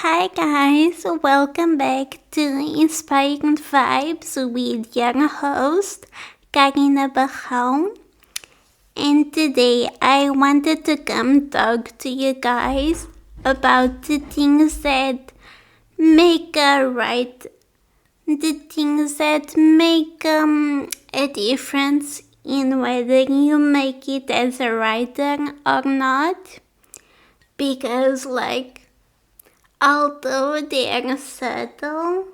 Hi guys, welcome back to Inspiring Vibes with your host, Karina Barão. And today I wanted to come talk to you guys about the things that make a a difference in whether you make it as a writer or not. Because although they are subtle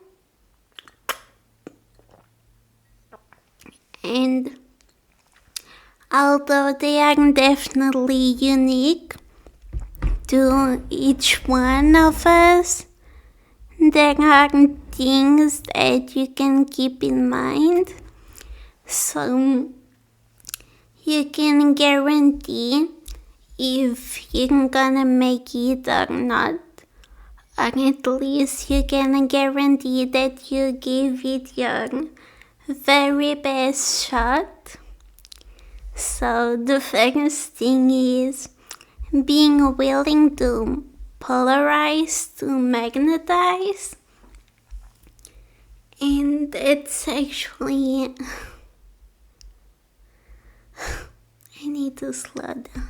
and although they are definitely unique to each one of us, there are things that you can keep in mind so you can guarantee if you're gonna make it or not, or at least you can guarantee that you give it your very best shot. So the first thing is being willing to polarize, to magnetize, and it's actually I need to slow down.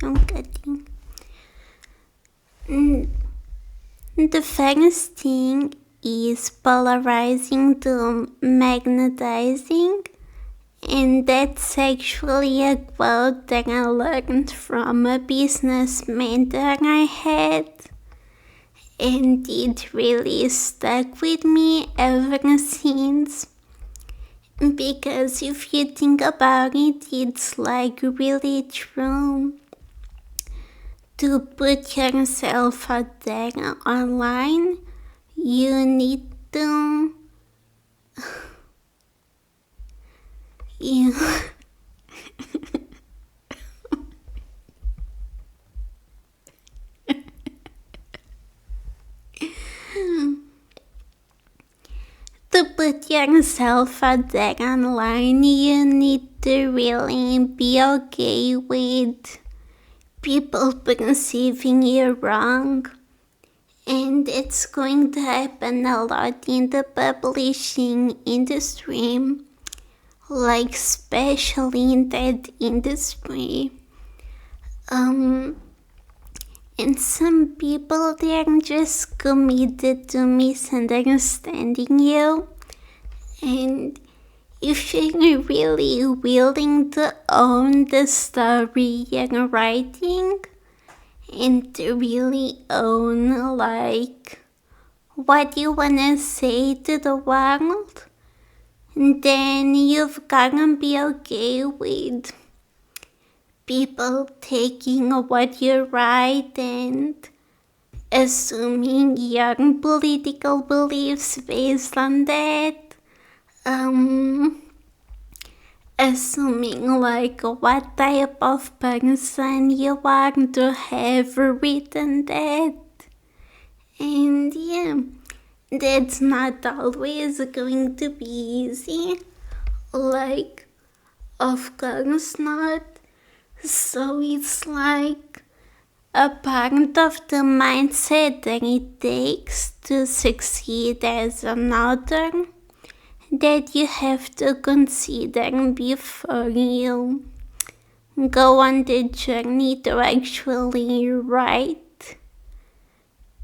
I'm cutting. The first thing is polarizing to magnetizing, and that's actually a quote that I learned from a business mentor I had, and it really stuck with me ever since. Because if you think about it, it's really true. To put yourself out there online, you need to to put yourself out there online, you need to really be okay with people perceiving you wrong, and it's going to happen a lot in the publishing industry, especially in that industry. And some people, they're just committed to misunderstanding you, and if you're really willing to own the story you're writing and to really own what you wanna say to the world, then you've gotta be okay with people taking what you write and assuming your political beliefs based on that. Assuming what type of person you are to have written that. And yeah, that's not always going to be easy. Of course not. So it's a part of the mindset that it takes to succeed as an author that you have to consider before you go on the journey to actually write.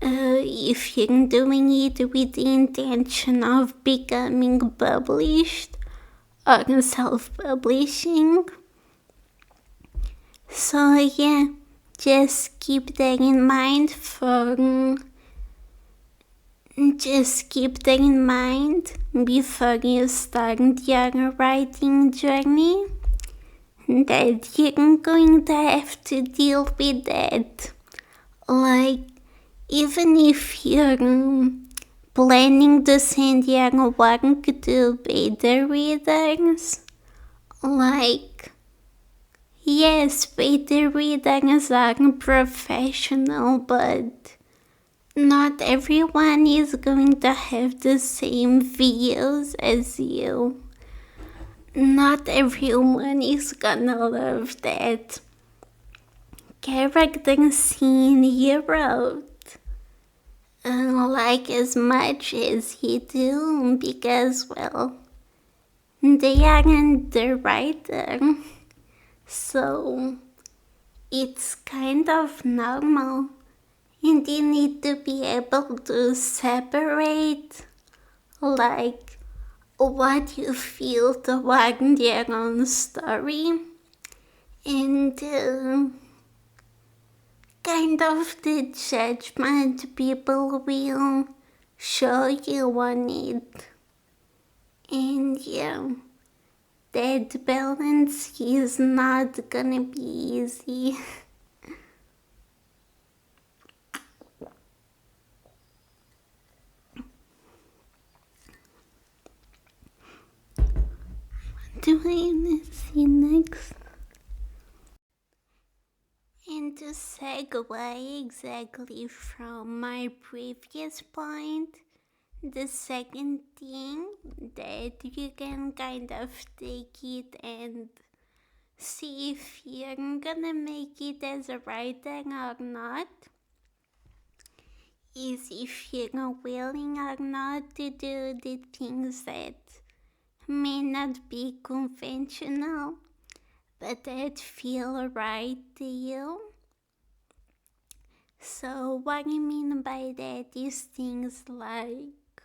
If you're doing it with the intention of becoming published or self-publishing. So yeah, just keep that in mind before you start your writing journey, that you're going to have to deal with that. Even if you're planning to send your work to beta readers, yes, beta readers are professional, but not everyone is going to have the same views as you. Not everyone is gonna love that character scene he wrote. Like as much as he do, because, well, they aren't the writer. So it's kind of normal. And you need to be able to separate, like, what you feel toward your own story and kind of the judgment people will show you on it. And yeah, that balance is not gonna be easy. Do I wanna see next? And to segue exactly from my previous point, the second thing that you can kind of take it and see if you're gonna make it as a writer or not is if you're willing or not to do the things that may not be conventional but that feel right to you. So what I mean by that is things like,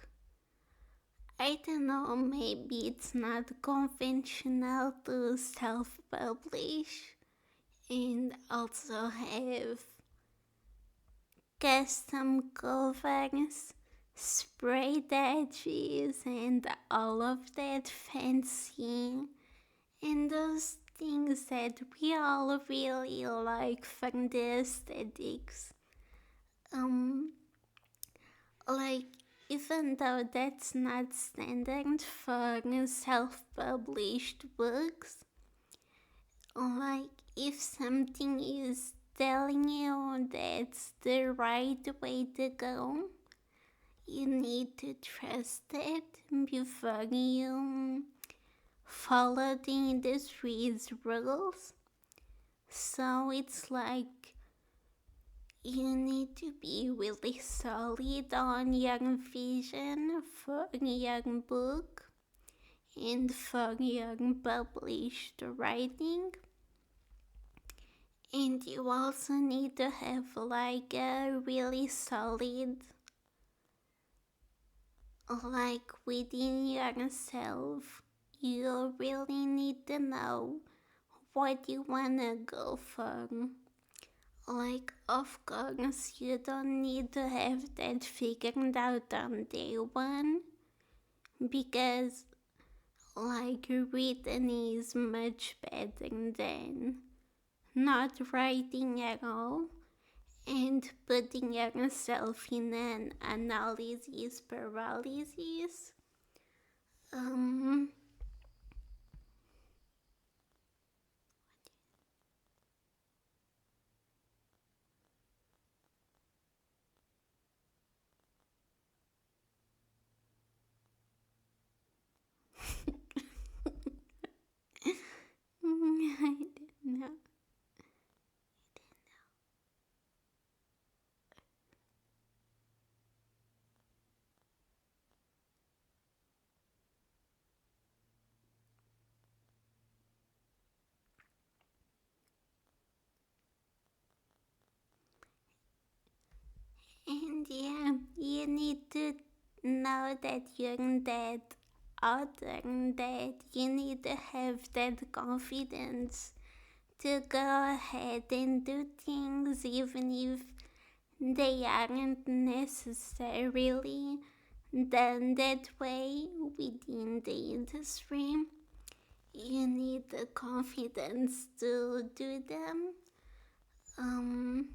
I don't know, maybe it's not conventional to self-publish and also have custom covers, sprayed edges, and all of that fancy and those things that we all really like from the aesthetics. Like, even though that's not standard for self-published books, like if something is telling you that's the right way to go, you need to trust it before you follow the industry's rules. So it's like you need to be really solid on your vision for your book and for your published writing. And you also need to have like a really solid, like within yourself, you really need to know what you wanna go for. Like, of course, you don't need to have that figured out on day one because, like, written is much better than not writing at all and putting yourself in an analysis paralysis. Um, I don't know. And yeah, you need to know that you're that author, that you need to have that confidence to go ahead and do things even if they aren't necessarily done that way within the industry. You need the confidence to do them. Um,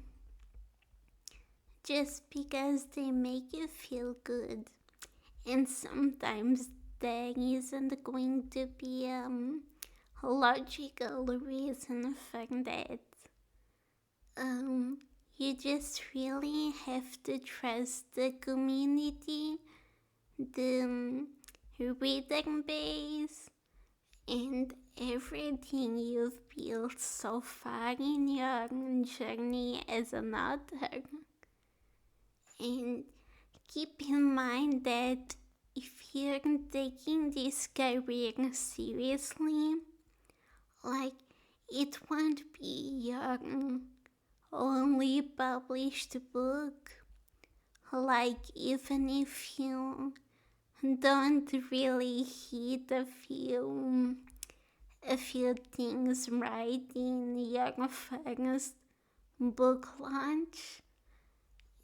just because they make you feel good. And sometimes there isn't going to be a logical reason for that. You just really have to trust the community, the reading base, and everything you've built so far in your journey as an author. And keep in mind that if you're taking this career seriously, like, it won't be your only published book. Like, even if you don't really hit a few things right in your first book launch,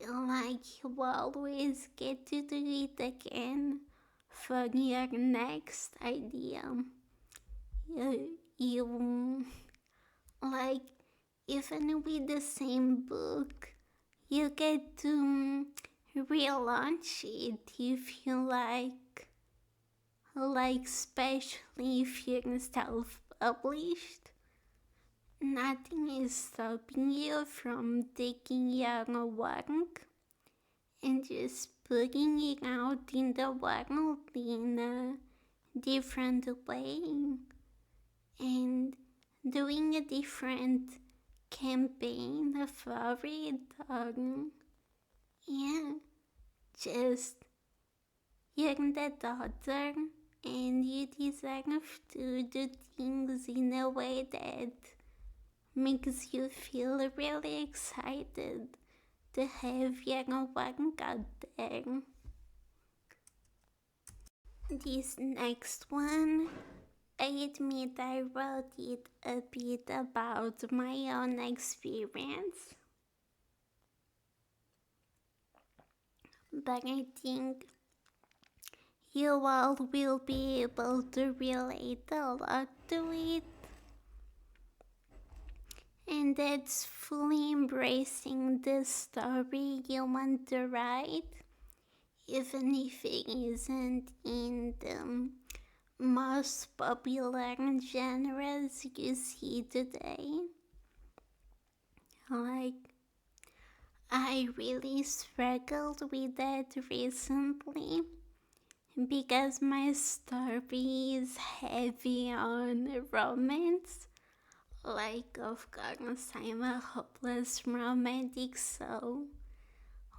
like, you always get to do it again for your next idea. You like, even with the same book, you get to relaunch it if you like, especially if you're self-published. Nothing is stopping you from taking your work and just putting it out in the world in a different way and doing a different campaign for it. Yeah, just, you're the daughter and you deserve to do things in a way that makes you feel really excited to have your work out there. This next one, I admit I wrote it a bit about my own experience, but I think you all will be able to relate a lot to it. And that's fully embracing the story you want to write, even if it isn't in the most popular genres you see today. Like, I really struggled with that recently because my story is heavy on romance. Like, of course, I'm a hopeless romantic, so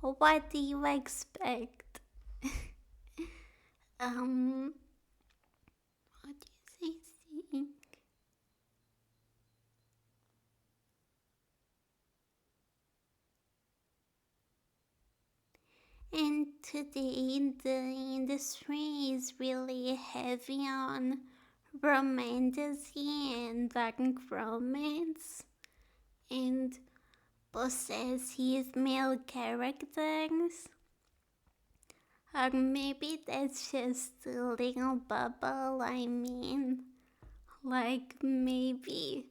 what do you expect? What do you think? And today the industry is really heavy on romantasy and dark romance and possessive male characters. Or maybe that's just a little bubble I'm in. Like, maybe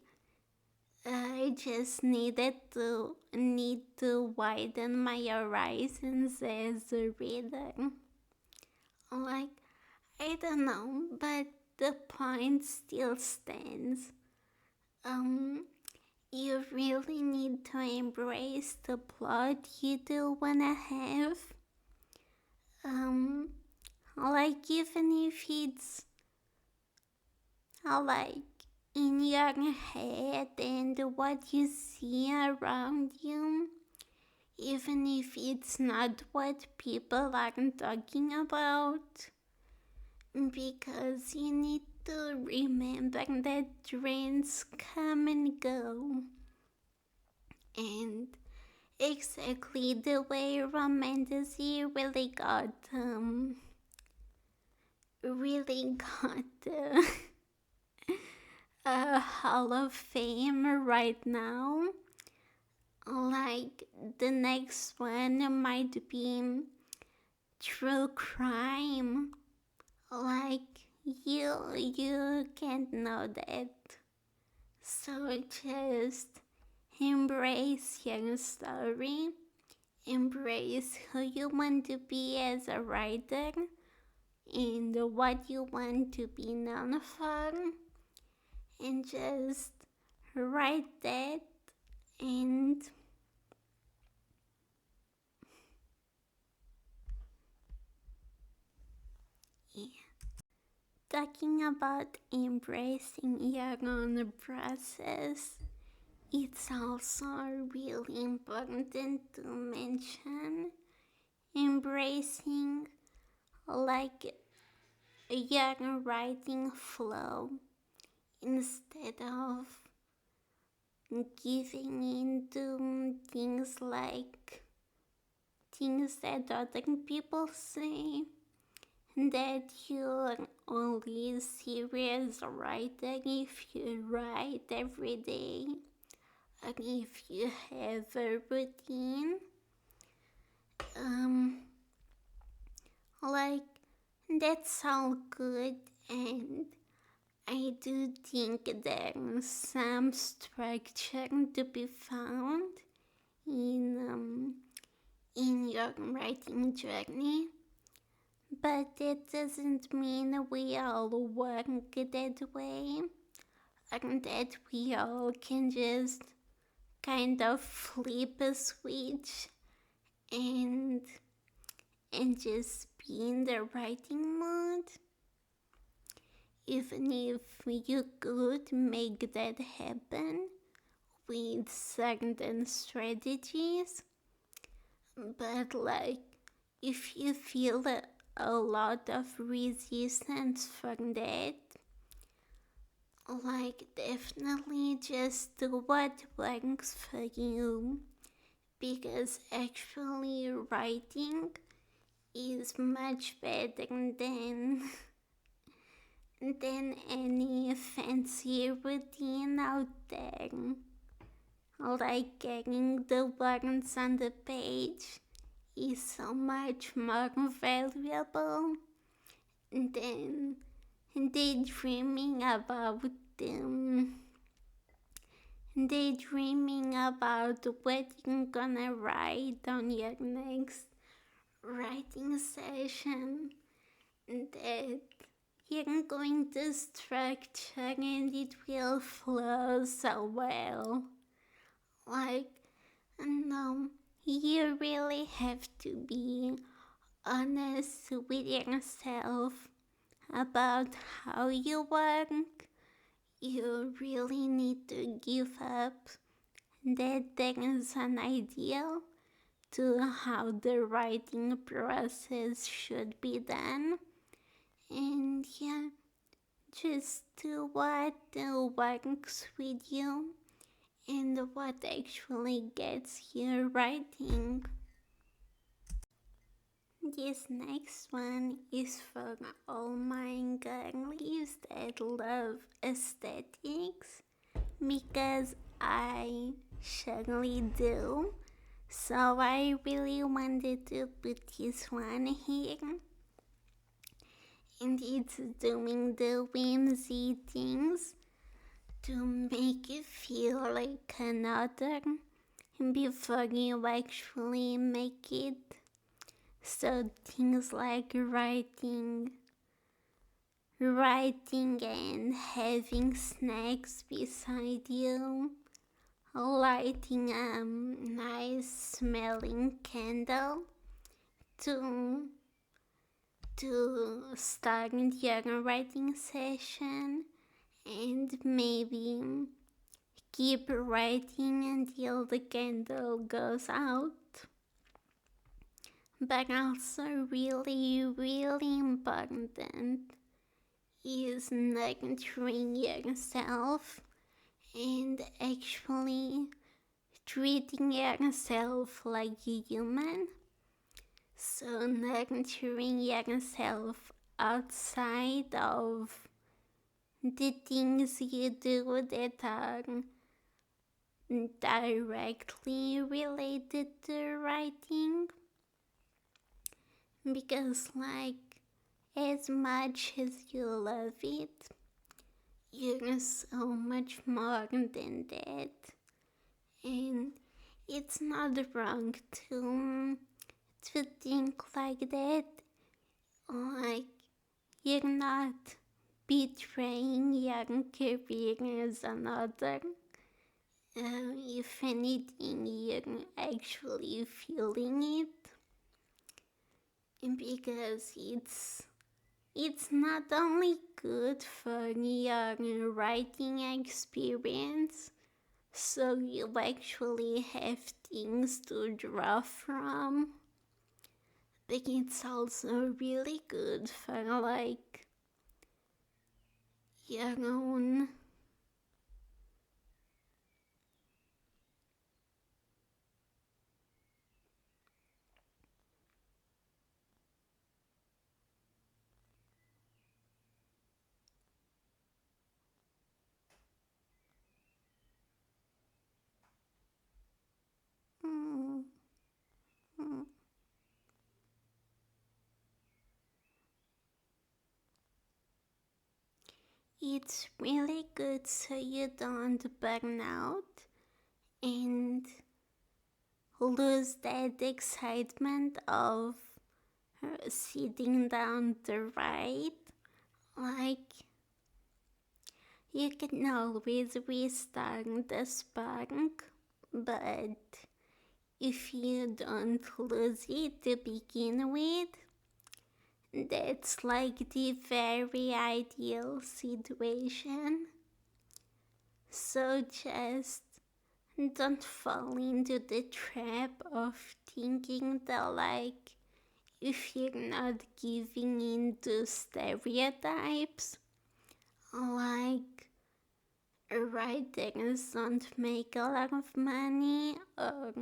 I just need to widen my horizons as a reader. Like, I don't know, but the point still stands. You really need to embrace the plot you do wanna have. Like, even if it's like in your head and what you see around you, even if it's not what people are talking about, because you need to remember that trends come and go. And exactly the way romantasy really got a Hall of Fame right now. Like, the next one might be true crime. Like, you can't know that. So just embrace your story. Embrace who you want to be as a writer and what you want to be known for. And just write that and yeah. talking about embracing your own process, it's also really important to mention embracing like your writing flow instead of giving into things that other people say that you're only serious writer if you write every day or if you have a routine. Like that's all good, and I do think there's some structure to be found in your writing journey, but that doesn't mean we all work that way, or that we all can just kind of flip a switch and just be in the writing mood. Even if you could make that happen with certain strategies, but if you feel a lot of resistance from that, definitely just do what works for you, because actually writing is much better than any fancy routine out there. Like getting the words on the page is so much more valuable than daydreaming about what you're gonna write on your next writing session. That you're going to structure and it will flow so well. No, you really have to be honest with yourself about how you work. You really need to give up that there is an ideal to how the writing process should be done. And yeah, just do what works with you and what actually gets you writing. This next one is for all my girlies that love aesthetics, because I surely do. So I really wanted to put this one here. And it's doing the whimsy things to make you feel like an author before you actually make it. So things like writing and having snacks beside you, lighting a nice smelling candle to start your writing session, and maybe keep writing until the candle goes out. But also really, really important is nurturing yourself and actually treating yourself like a human. So nurturing yourself outside of the things you do that are directly related to writing. Because as much as you love it, you're so much more than that. And it's not wrong to think like that. You're not betraying your career as an author. If anything, you're actually feeling it. Because it's not only good for your writing experience, so you actually have things to draw from, but it's also really good for like your own mm, mm. It's really good so you don't burn out and lose that excitement of sitting down to write. Like, you can always restart the spark, but if you don't lose it to begin with, that's like the very ideal situation. So just don't fall into the trap of thinking that, like, if you're not giving in to stereotypes, like writers don't make a lot of money, or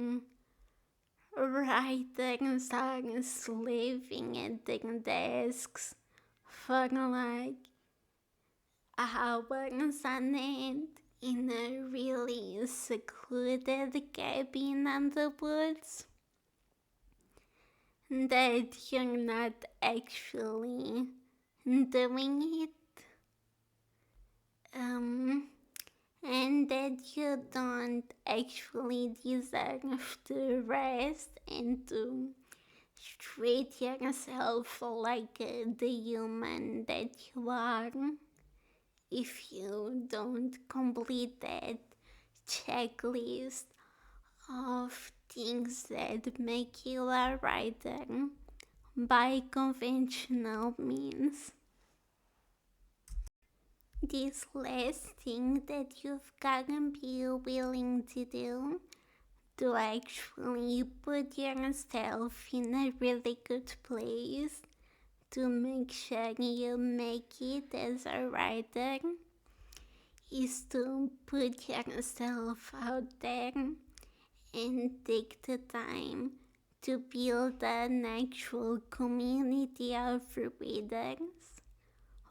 writers are slaving at their desks for like hours on end in a really secluded cabin in the woods, that you're not actually doing it, and that you don't actually deserve to rest and to treat yourself like the human that you are if you don't complete that checklist of things that make you a writer by conventional means. This last thing that you've gotta be willing to do to actually put yourself in a really good place to make sure you make it as a writer is to put yourself out there and take the time to build an actual community of readers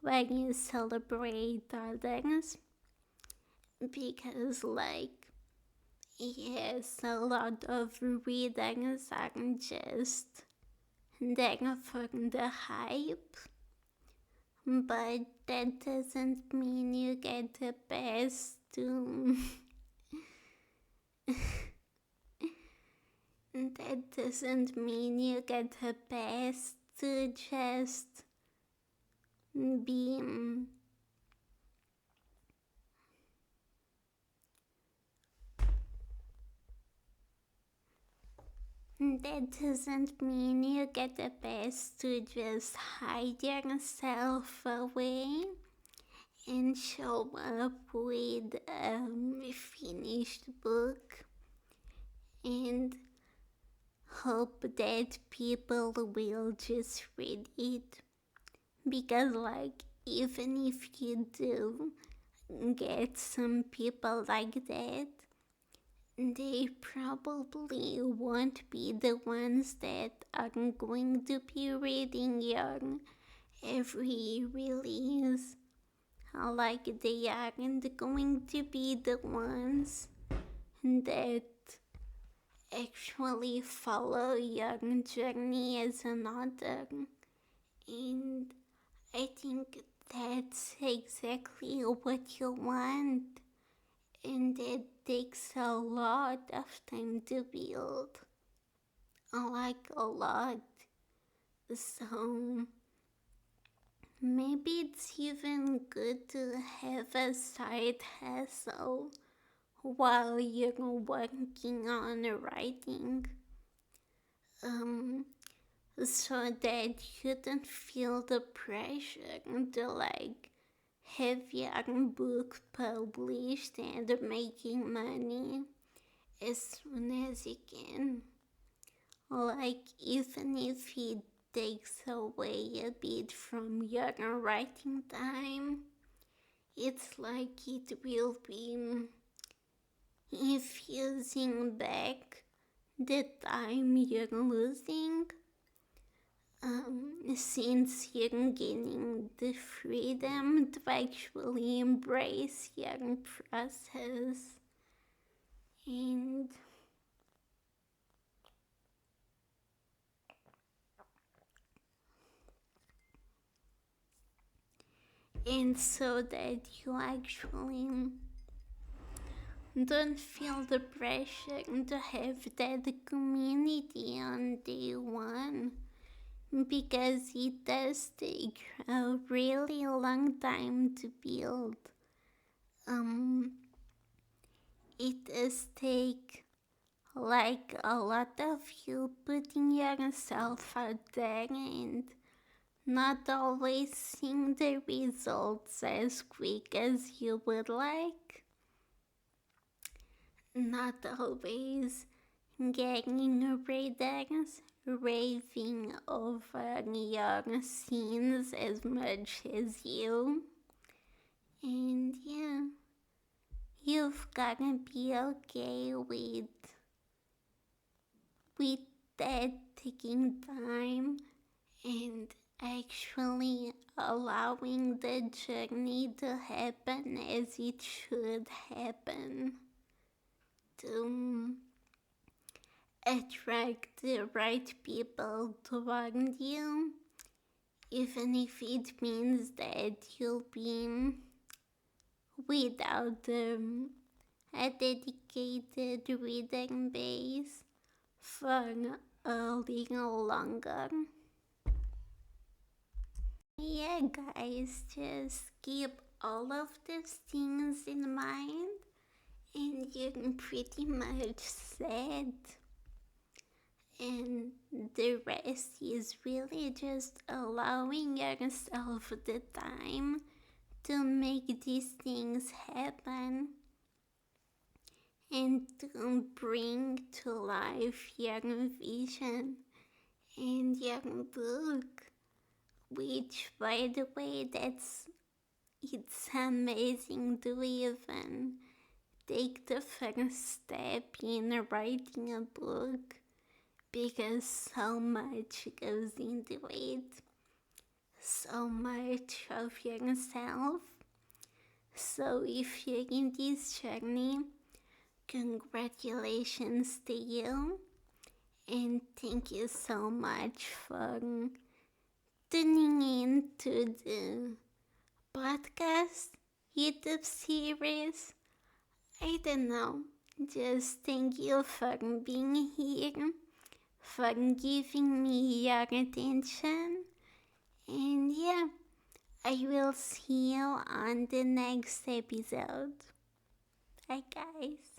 where you celebrate others, because like, yes, a lot of readers aren't just there for the hype, but that doesn't mean you get the best to that doesn't mean you get the best to just be that doesn't mean you get the best to just hide yourself away and show up with a finished book and hope that people will just read it. Because, like, even if you do get some people like that, they probably won't be the ones that are going to be reading your every release. Like, they aren't going to be the ones that actually follow your journey as an author. And I think that's exactly what you want. And it takes a lot of time to build. Like, a lot. So maybe it's even good to have a side hustle while you're working on writing. so that you don't feel the pressure to have your book published and making money as soon as you can. Even if it takes away a bit from your writing time, it's like it will be infusing back the time you're losing, since you're gaining the freedom to actually embrace your process. And so that you actually don't feel the pressure to have that community on day one, because it does take a really long time to build. It does take a lot of you putting yourself out there and not always seeing the results as quick as you would like. Not always getting readers raving over your scenes as much as you. And yeah, you've gotta be okay with that taking time and actually allowing the journey to happen as it should happen, to attract the right people toward you, even if it means that you'll be without a dedicated reading base for a little longer. Yeah, guys, just keep all of these things in mind and you're pretty much set. And the rest is really just allowing yourself the time to make these things happen and to bring to life your vision and your book. Which, by the way, it's amazing to even take the first step in writing a book, because so much goes into it, so much of yourself. So if you're in this journey, congratulations to you, and thank you so much for tuning in to the podcast, YouTube series. I don't know, just thank you for being here, for giving me your attention, and yeah, I will see you on the next episode. Bye, guys.